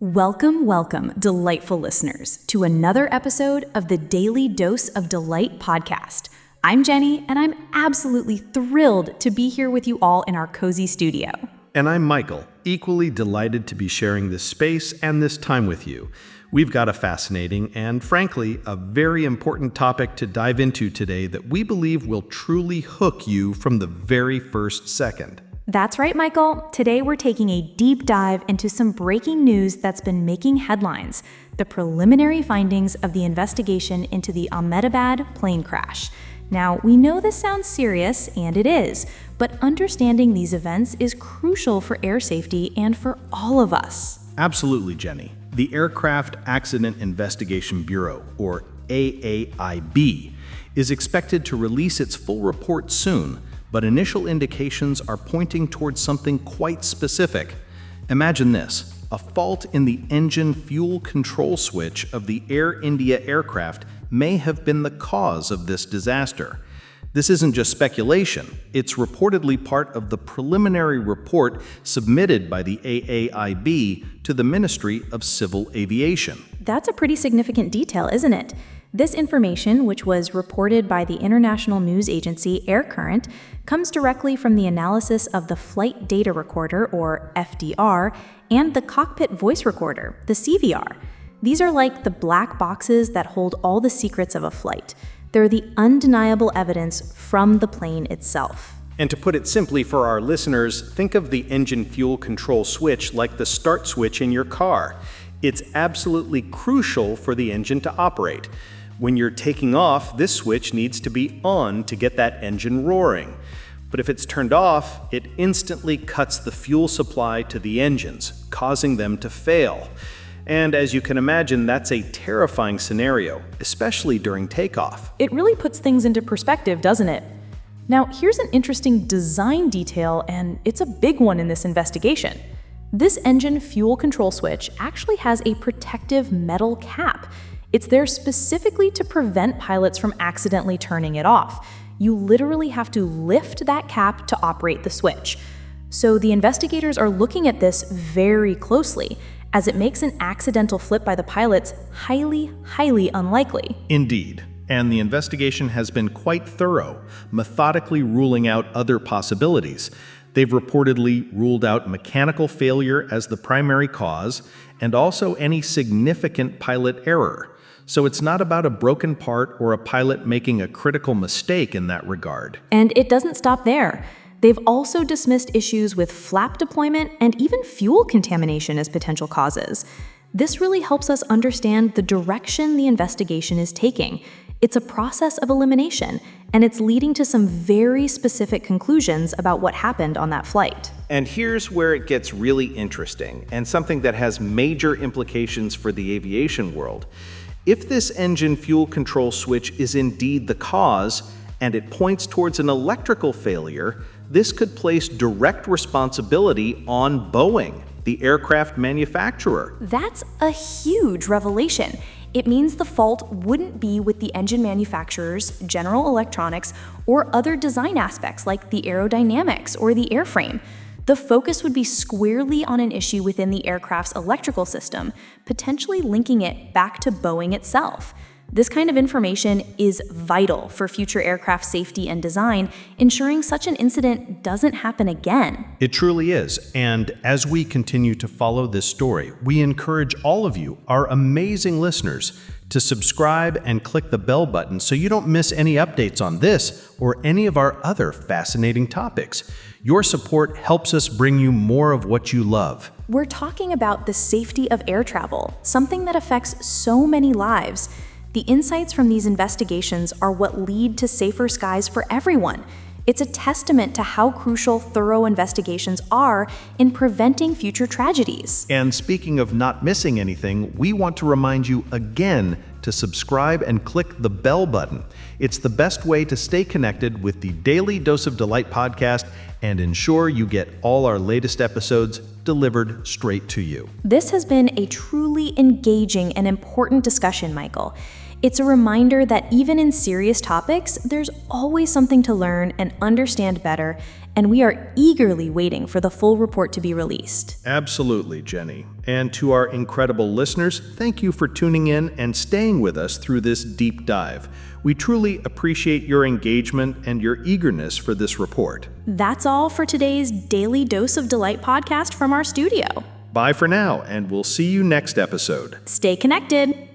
Welcome, welcome, delightful listeners, to another episode of the Daily Dose of Delight podcast. I'm Jenny, and I'm absolutely thrilled to be here with you all in our cozy studio. And I'm Michael, equally delighted to be sharing this space and this time with you. We've got a fascinating and, frankly, a very important topic to dive into today that we believe will truly hook you from the very first second. That's right, Michael. Today we're taking a deep dive into some breaking news that's been making headlines, the preliminary findings of the investigation into the Ahmedabad plane crash. Now, we know this sounds serious, and it is, but understanding these events is crucial for air safety and for all of us. Absolutely, Jenny. The Aircraft Accident Investigation Bureau, or AAIB, is expected to release its full report soon, but initial indications are pointing towards something quite specific. Imagine this: a fault in the engine fuel control switch of the Air India aircraft may have been the cause of this disaster. This isn't just speculation, it's reportedly part of the preliminary report submitted by the AAIB to the Ministry of Civil Aviation. That's a pretty significant detail, isn't it? This information, which was reported by the international news agency Air Current, comes directly from the analysis of the Flight Data Recorder, or FDR, and the Cockpit Voice Recorder, the CVR. These are like the black boxes that hold all the secrets of a flight. They're the undeniable evidence from the plane itself. And to put it simply for our listeners, think of the engine fuel control switch like the start switch in your car. It's absolutely crucial for the engine to operate. When you're taking off, this switch needs to be on to get that engine roaring. But if it's turned off, it instantly cuts the fuel supply to the engines, causing them to fail. And as you can imagine, that's a terrifying scenario, especially during takeoff. It really puts things into perspective, doesn't it? Now, here's an interesting design detail, and it's a big one in this investigation. This engine fuel control switch actually has a protective metal cap. It's there specifically to prevent pilots from accidentally turning it off. You literally have to lift that cap to operate the switch. So the investigators are looking at this very closely, as it makes an accidental flip by the pilots highly, highly unlikely. Indeed. And the investigation has been quite thorough, methodically ruling out other possibilities. They've reportedly ruled out mechanical failure as the primary cause, and also any significant pilot error. So it's not about a broken part or a pilot making a critical mistake in that regard. And it doesn't stop there. They've also dismissed issues with flap deployment and even fuel contamination as potential causes. This really helps us understand the direction the investigation is taking. It's a process of elimination, and it's leading to some very specific conclusions about what happened on that flight. And here's where it gets really interesting, and something that has major implications for the aviation world. If this engine fuel control switch is indeed the cause, and it points towards an electrical failure, this could place direct responsibility on Boeing, the aircraft manufacturer. That's a huge revelation. It means the fault wouldn't be with the engine manufacturers, General Electronics, or other design aspects like the aerodynamics or the airframe. The focus would be squarely on an issue within the aircraft's electrical system, potentially linking it back to Boeing itself. This kind of information is vital for future aircraft safety and design, ensuring such an incident doesn't happen again. It truly is. And as we continue to follow this story, we encourage all of you, our amazing listeners, to subscribe and click the bell button so you don't miss any updates on this or any of our other fascinating topics. Your support helps us bring you more of what you love. We're talking about the safety of air travel, something that affects so many lives. The insights from these investigations are what lead to safer skies for everyone. It's a testament to how crucial thorough investigations are in preventing future tragedies. And speaking of not missing anything, we want to remind you again to subscribe and click the bell button. It's the best way to stay connected with the Daily Dose of Delight podcast and ensure you get all our latest episodes delivered straight to you. This has been a truly engaging and important discussion, Michael. It's a reminder that even in serious topics, there's always something to learn and understand better, and we are eagerly waiting for the full report to be released. Absolutely, Jenny. And to our incredible listeners, thank you for tuning in and staying with us through this deep dive. We truly appreciate your engagement and your eagerness for this report. That's all for today's Daily Dose of Delight podcast from our studio. Bye for now, and we'll see you next episode. Stay connected.